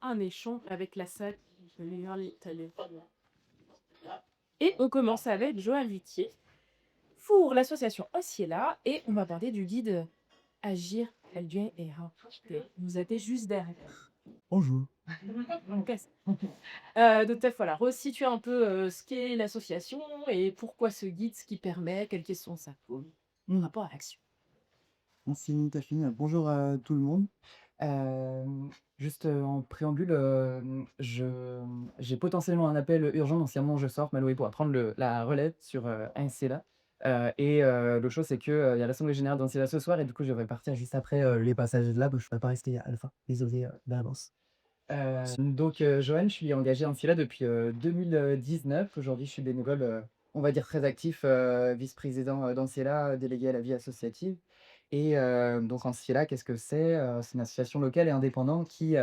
un échange avec la salle. Et on commence avec Joël Vitier pour l'association Osiela et on va parler du guide Agir, Elduin et Rapporter. Vous êtes juste derrière. Bonjour. Ok. Donc peut-être voilà, resituer un peu ce qu'est l'association et pourquoi ce guide, ce qui permet, quelles questions ça pose, en Mmh. rapport à l'action. Merci Tachine. Bonjour à tout le monde. Juste, en préambule, j'ai potentiellement un appel urgent, donc sinon je sors, Maloué pourra prendre la relève sur, Ancilla. L'autre chose, c'est que, il y a l'assemblée générale d'Ancilla ce soir et du coup, je devrais partir juste après, les passages de là, donc je ne pourrais pas rester à la fin. Désolé, d'avance. Joanne, je suis engagé en Ancilla depuis, 2019. Aujourd'hui, je suis bénévole, on va dire très actif, vice-président, d'Ancilla, délégué à la vie associative. Donc Ancilla, qu'est-ce que c'est? C'est une association locale et indépendante qui,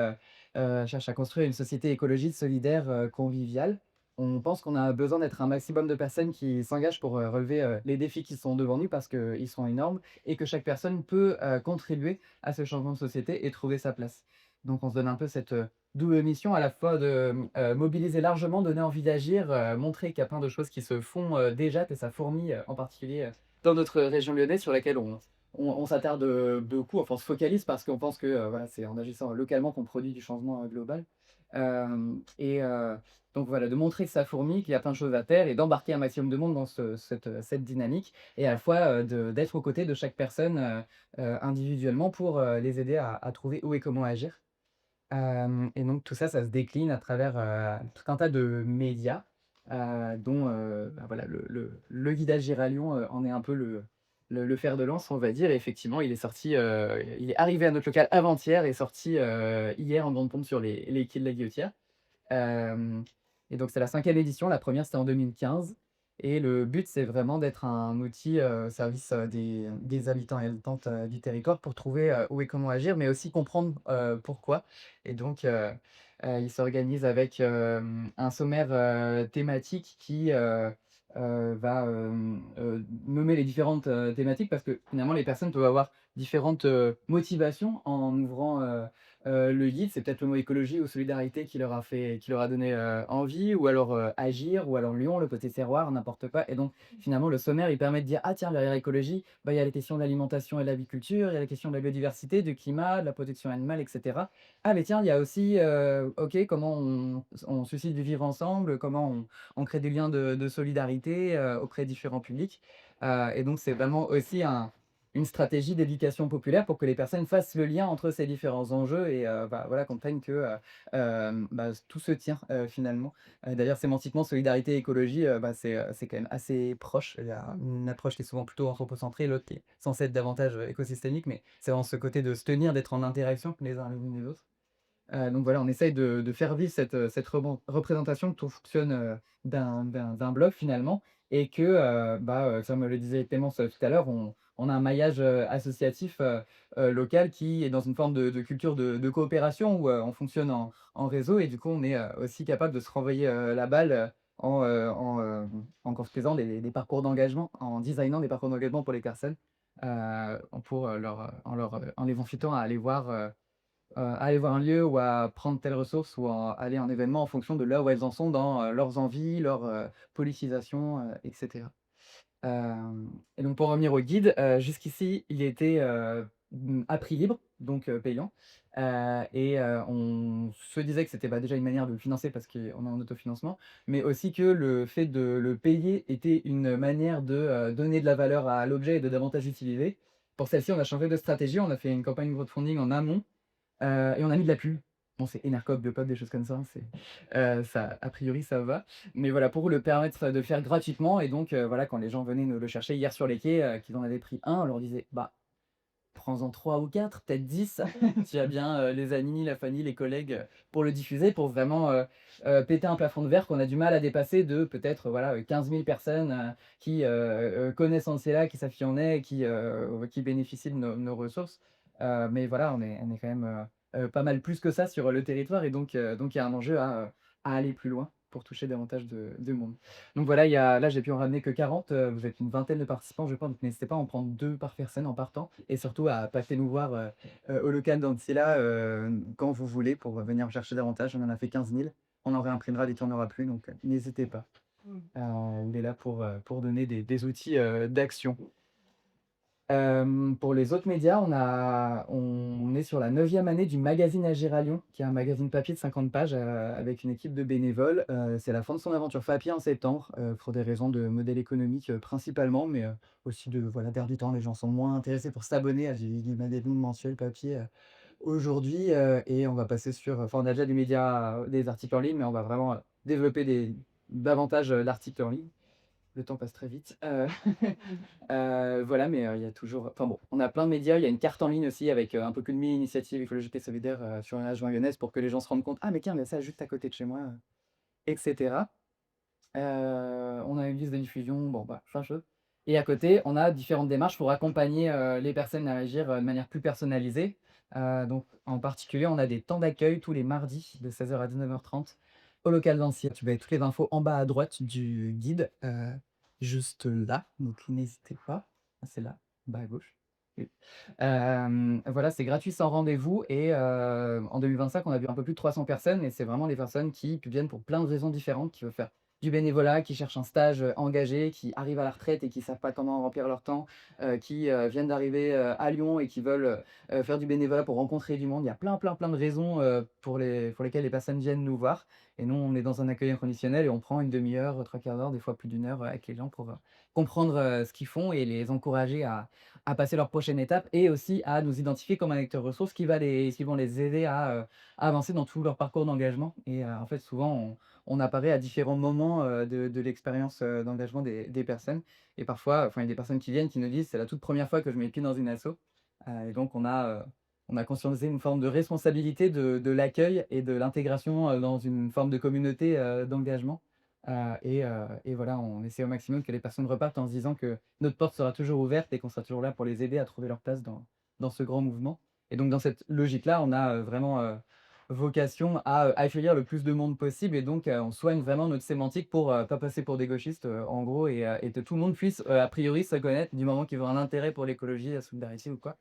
cherche à construire une société écologiste, solidaire, conviviale. On pense qu'on a besoin d'être un maximum de personnes qui s'engagent pour, relever, les défis qui sont devant nous parce qu'ils sont énormes et que chaque personne peut, contribuer à ce changement de société et trouver sa place. Donc on se donne un peu cette, double mission à la fois de, mobiliser largement, donner envie d'agir, montrer qu'il y a plein de choses qui se font, déjà, que ça fourmille, en particulier, dans notre région lyonnaise sur laquelle on s'attarde, beaucoup, enfin on se focalise parce qu'on pense que, voilà, c'est en agissant localement qu'on produit du changement, global. Donc voilà, de montrer que ça fourmille, qu'il y a plein de choses à faire et d'embarquer un maximum de monde dans cette dynamique et à la fois, d'être aux côtés de chaque personne, individuellement pour, les aider à trouver où et comment agir. Et donc tout ça, ça se décline à travers, tout un tas de médias, dont, bah, voilà, le guide Agir à Lyon, en est un peu le fer de lance, on va dire. Et effectivement, il est arrivé à notre local avant-hier et sorti, hier en grande pompe sur les quais de la Guillotière. Hem et donc c'est la 5e édition, la première c'était en 2015 et le but c'est vraiment d'être un outil, au service, des habitants et habitantes, du territoire pour trouver, où et comment agir, mais aussi comprendre, pourquoi. Il s'organise avec, un sommaire, thématique qui, va, nommer les différentes, thématiques parce que finalement les personnes peuvent avoir différentes, motivations en ouvrant, le guide. C'est peut-être le mot écologie ou solidarité qui leur a donné, envie ou alors, agir ou alors Lyon, le côté terroir, n'importe quoi. Et donc finalement le sommaire, il permet de dire: «Ah tiens, derrière l'écologie, bah, il y a les questions de l'alimentation et de l'agriculture, il y a les questions de la biodiversité, du climat, de la protection animale et cetera. Ah mais tiens, il y a aussi, OK, comment on suscite du vivre ensemble, comment on crée des liens de solidarité, auprès de différents publics». Et donc c'est vraiment aussi une stratégie d'éducation populaire pour que les personnes fassent le lien entre ces différents enjeux et bah, voilà, comprennent que, bah, tout se tient, finalement. D'ailleurs sémantiquement, solidarité et écologie, bah, c'est quand même assez proche. Il y a une approche qui est souvent plutôt anthropocentrée, l'autre qui est censée être davantage, écosystémique, mais c'est vraiment ce côté de se tenir, d'être en interaction les uns les unes les autres. Donc voilà, on essaye de faire vivre cette représentation que tout fonctionne, d'un bloc finalement et que, comme le disait Clémence, tout à l'heure, on a un maillage, associatif, local qui est dans une forme de culture de coopération où, on fonctionne en réseau et du coup on est, aussi capable de se renvoyer, la balle, en construisant des parcours d'engagement, en designant des parcours d'engagement pour les personnes, pour, en les incitant à aller voir un lieu ou à prendre telle ressource ou à aller à un événement en fonction de là où elles en sont dans, leurs envies, leur, politisation, et cetera. Et donc pour revenir au guide, jusqu'ici, il était, à prix libre, donc payant. On se disait que c'était, bah, déjà une manière de le financer parce qu'on est en autofinancement, mais aussi que le fait de le payer était une manière de, donner de la valeur à l'objet et de davantage l'utiliser. Pour celle-ci, on a changé de stratégie, on a fait une campagne crowdfunding en amont. Et on a mis de la pub. Bon, c'est Enercoop, Biopop, des choses comme ça, ça a priori, ça va. Mais voilà, pour le permettre de faire gratuitement et donc voilà, quand les gens venaient nous le chercher hier sur les quais, qu'ils en avaient pris un, on leur disait: «Bah, prends-en 3 ou 4, peut-être 10. Tu as bien, les amis, la famille, les collègues, pour le diffuser, pour vraiment, péter un plafond de verre qu'on a du mal à dépasser de peut-être, voilà, 15 000 personnes, qui, connaissent Ancilla, qui savent qui on est, qui bénéficient de nos ressources. Mais voilà, on est quand même, pas mal plus que ça sur le territoire et donc il y a un enjeu à aller plus loin. pour toucher davantage de monde. Donc voilà, il y a là, j'ai pu en ramener que 40, vous êtes une vingtaine de participants, je pense, donc n'hésitez pas à en prendre 2 par personne en partant et surtout à passer nous voir, au local d'Ancilla, quand vous voulez pour venir en chercher davantage. On en a fait 15 000. On en réimprimera dès qu'il n'y en aura plus, donc n'hésitez pas. On est là pour donner des outils, d'action. Pour les autres médias, on est sur la 9e année du magazine Agir à Lyon, qui est un magazine papier de 50 pages, avec une équipe de bénévoles. C'est la fin de son aventure papier en septembre, pour des raisons de modèle économique, principalement, mais aussi de voilà, d'air du temps. Les gens sont moins intéressés pour s'abonner à du magazine mensuel papier, aujourd'hui, et on va passer sur enfin, on a déjà des médias, des articles en ligne, mais on va vraiment, développer davantage, l'article en ligne. Le temps passe très vite. Voilà, mais il y a toujours enfin bon, on a plein de médias. Il y a une carte en ligne aussi avec, un peu plus de 1000 initiatives écologiques et solidaires, sur la région lyonnaise pour que les gens se rendent compte: «Ah mais tiens, il y a ça juste à côté de chez moi», et cetera. On a une liste de diffusion, bon, bah, plein de choses et à côté, on a différentes démarches pour accompagner, les personnes à agir, de manière plus personnalisée. Donc en particulier, on a des temps d'accueil tous les mardis de 16h à 19h30 au local d'Ancy. Tu vas toutes les infos en bas à droite du guide, juste là, donc n'hésitez pas. Ah, c'est là, en bas à gauche. Oui. Voilà, c'est gratuit sans rendez-vous et en 2025, on a vu un peu plus de 300 personnes et c'est vraiment les personnes qui viennent pour plein de raisons différentes, qui veulent faire du bénévolat, qui cherchent un stage, engagé, qui arrivent à la retraite et qui savent pas comment remplir leur temps, qui, viennent d'arriver, à Lyon et qui veulent, faire du bénévolat pour rencontrer du monde. Il y a plein, plein, plein de raisons, pour lesquelles les personnes viennent nous voir et nous, on est dans un accueil inconditionnel et on prend une demi heure, 3/4 d'heure, des fois plus d'une heure, avec les gens pour, comprendre, ce qu'ils font et les encourager à passer leur prochaine étape et aussi à nous identifier comme un acteur ressource qui vont les aider à avancer dans tout leur parcours d'engagement et en fait, souvent, on apparaît à différents moments, de l'expérience, d'engagement des personnes et parfois, enfin, il y a des personnes qui viennent, qui nous disent: «C'est la toute première fois que je mets le pied dans une asso», et donc on a conscientisé une forme de responsabilité de l'accueil et de l'intégration, dans une forme de communauté, d'engagement, et voilà, on essaie au maximum que les personnes repartent en se disant que notre porte sera toujours ouverte et qu'on sera toujours là pour les aider à trouver leur place dans ce grand mouvement et donc dans cette logique-là, on a, vraiment, vocation à, accueillir le plus de monde possible et donc on soigne vraiment notre sémantique pour, pas passer pour des gauchistes, en gros et que tout le monde puisse, a priori se connaître du moment qu'ils ont un intérêt pour l'écologie, la solidarité ou quoi.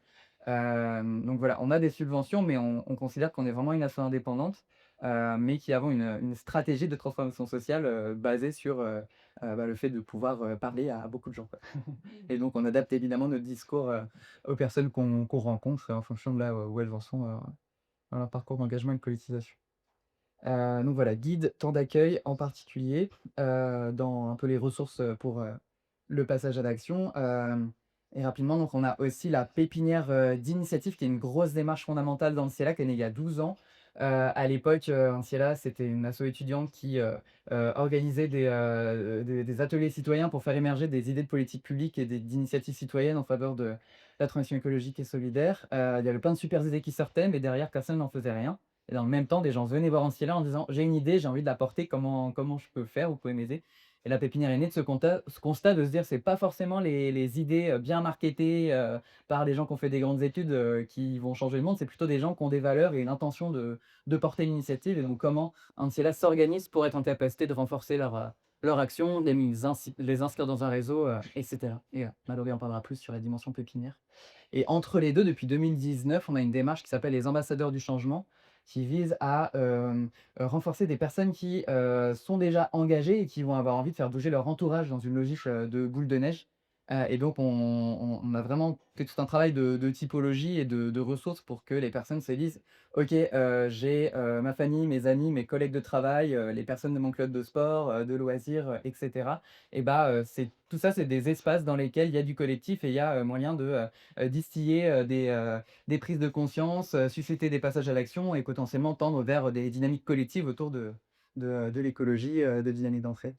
Donc voilà, on a des subventions, mais on considère qu'on est vraiment une asso indépendante, mais qui avons une stratégie de transformation sociale, basée sur, bah, le fait de pouvoir, parler à beaucoup de gens, quoi. Et donc on adapte évidemment notre discours, aux personnes qu'on rencontre en fonction de là, où elles en sont, dans leur parcours d'engagement et de politisation. Donc voilà, guide, temps d'accueil en particulier, dans un peu les ressources, pour, le passage à l'action, et rapidement, donc on a aussi la pépinière, d'initiative qui est une grosse démarche fondamentale dans le CIELA qui est née il y a 12 ans. À l'époque, Anciella, c'était une asso étudiante qui, organisait des ateliers citoyens pour faire émerger des idées de politique publique et d'initiatives citoyennes en faveur de la transition écologique et solidaire. Il y avait plein de super idées qui sortaient, mais derrière personne n'en faisait rien. Et dans le même temps, des gens venaient voir Anciella en disant: «J'ai une idée, j'ai envie de la porter, comment je peux faire? Vous pouvez m'aider?» Et la pépinière est née de ce constat de se dire: «C'est pas forcément les idées, bien marketées, par des gens qui ont fait des grandes études, qui vont changer le monde, c'est plutôt des gens qui ont des valeurs et une intention de porter l'initiative» et donc comment Anciella s'organise pour être en capacité de renforcer leur action, les inscrire dans un réseau, et cetera et Mallory en parlera plus sur la dimension pépinière et entre les 2, depuis 2019, on a une démarche qui s'appelle les ambassadeurs du changement, qui vise à, renforcer des personnes qui, sont déjà engagées et qui vont avoir envie de faire bouger leur entourage dans une logique, de boule de neige. Et donc on a vraiment fait tout un travail de typologie et de ressources pour que les personnes se disent: «OK, j'ai, ma famille, mes amis, mes collègues de travail, les personnes de mon club de sport, de loisirs, et cetera» et bah, c'est tout ça, c'est des espaces dans lesquels il y a du collectif et il y a, moyen de, distiller, des prises de conscience, susciter des passages à l'action et potentiellement tendre vers des dynamiques collectives autour de l'écologie, de dynamiques d'entraide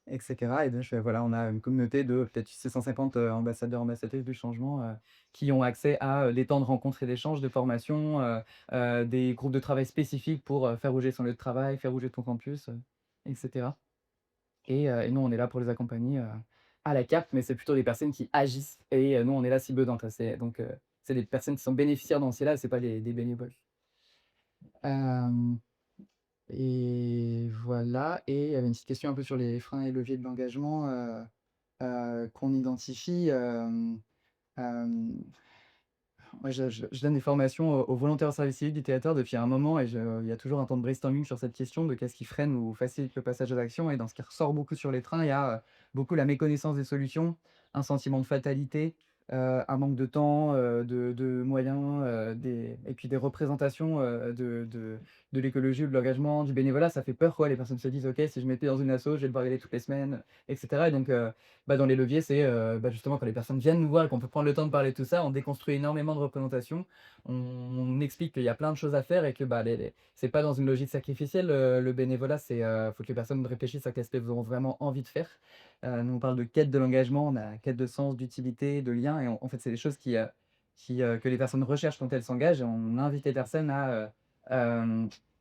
et cetera et donc voilà, on a une communauté de peut-être 650, ambassadeurs, ambassadrices du changement, qui ont accès à, des temps de rencontres et d'échanges, de formation, des groupes de travail spécifiques pour, faire bouger son lieu de travail, faire bouger ton campus, et cetera et nous, on est là pour les accompagner, à la carte, mais c'est plutôt des personnes qui agissent et nous, on est là cible d'entrée. C'est des personnes qui sont bénéficiaires dans ces là, c'est pas des bénévoles. Hem Et là et il y avait une petite question un peu sur les freins et leviers de l'engagement, qu'on identifie, hem Ouais, je donne des formations aux volontaires au service civique du théâtre depuis un moment et il y a toujours un temps de brainstorming sur cette question de qu'est-ce qui freine ou facilite le passage à l'action et dans ce qui ressort beaucoup sur les trains, il y a, beaucoup la méconnaissance des solutions, un sentiment de fatalité, un manque de temps, de moyens, des et puis des représentations, de l'écologie ou de l'engagement, du bénévolat. Ça fait peur quoi, les personnes se disent: «OK, si je m'étais dans une asso, je vais devoir y aller toutes les semaines» et cetera et donc bah, dans les leviers, c'est, justement quand les personnes viennent nous voir et qu'on peut prendre le temps de parler de tout ça, on déconstruit énormément de représentations. On explique qu'il y a plein de choses à faire et que, bah, les c'est pas dans une logique sacrificielle, le bénévolat, c'est, faut que les personnes réfléchissent à qu'est-ce qu'elles ont vraiment envie de faire. Nous on parle de quête de l'engagement, on a quête de sens, d'utilité, de lien et en fait, c'est des choses que les personnes recherchent quand elles s'engagent et on invite les personnes à,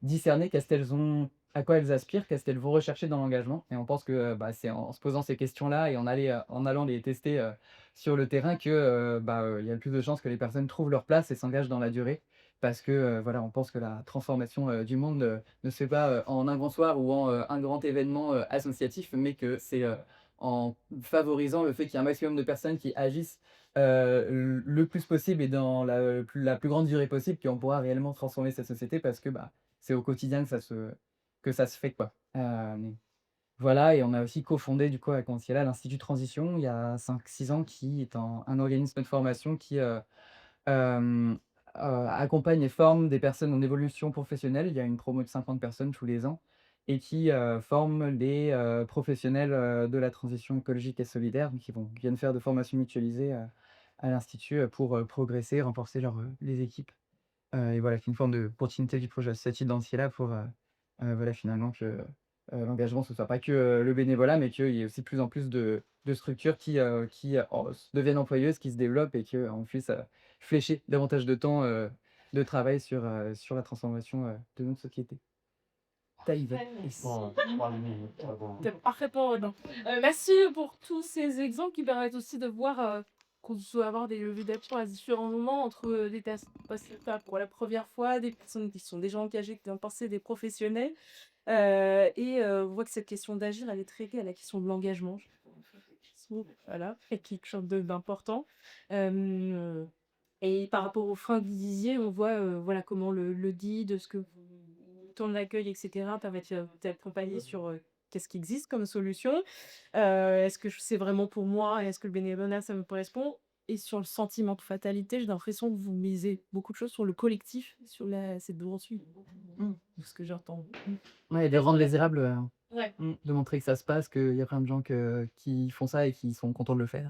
discerner qu'est-ce qu'elles ont à quoi elles aspirent, qu'est-ce qu'elles vont rechercher dans l'engagement et on pense que, c'est en se posant ces questions-là et en allant les tester, sur le terrain que, il y a le plus de chances que les personnes trouvent leur place et s'engagent dans la durée. Parce que, voilà, on pense que la transformation, du monde, ne se fait pas, en un grand soir ou en, un grand événement, associatif, mais que c'est, en favorisant le fait qu'il y ait un maximum de personnes qui agissent, le plus possible et dans la plus grande durée possible qu'on pourra réellement transformer cette société parce que, c'est au quotidien que ça se fait, quoi. Voilà et on a aussi cofondé du coup avec mon là l'Institut Transition il y a 5 6 ans qui est un organisme de formation qui, hem, accompagne et forme des personnes en évolution professionnelle. Il y a une promo de 50 personnes tous les ans et qui, forme les, professionnels, de la transition écologique et solidaire, donc qui viennent faire de formations mutualisées, à l'institut, pour, progresser, renforcer les équipes. Et voilà, c'est une forme de continuité du projet associatif dans ce cas-là pour, voilà, finalement que, l'engagement ce soit pas que, le bénévolat, mais qu'il y ait aussi de plus en plus de structures qui deviennent employeuses, qui se développent et qu'on puisse, flécher davantage de temps, de travail sur la transformation, de notre société. Taïb. Yes. Tu parfaitement redonné. Merci pour tous ces exemples qui permettent aussi de voir, qu'on peut avoir des leviers d'action à différents moments entre, des personnes passées pas pour la première fois, des personnes qui sont déjà engagées, qui ont pensé, des professionnels. On voit que cette question d'agir, elle est très liée à la question de l'engagement. Voilà, est quelque chose d'important. Hem Et par rapport aux freins que vous disiez, on voit, voilà, comment le guide, ce que vous le temps de l'accueil et cetera permettent, d'accompagner sur, qu'est-ce qui existe comme solution? Est-ce que c'est vraiment pour moi? Est-ce que le bénévolat, ça me correspond? Et sur le sentiment de fatalité, j'ai l'impression que vous misez beaucoup de choses sur le collectif, sur la cette dimension, Mmh. de ce que j'entends. Ouais, de rendre les Ouais. de montrer que ça se passe, qu'il y a plein de gens qui font ça et qui sont contents de le faire.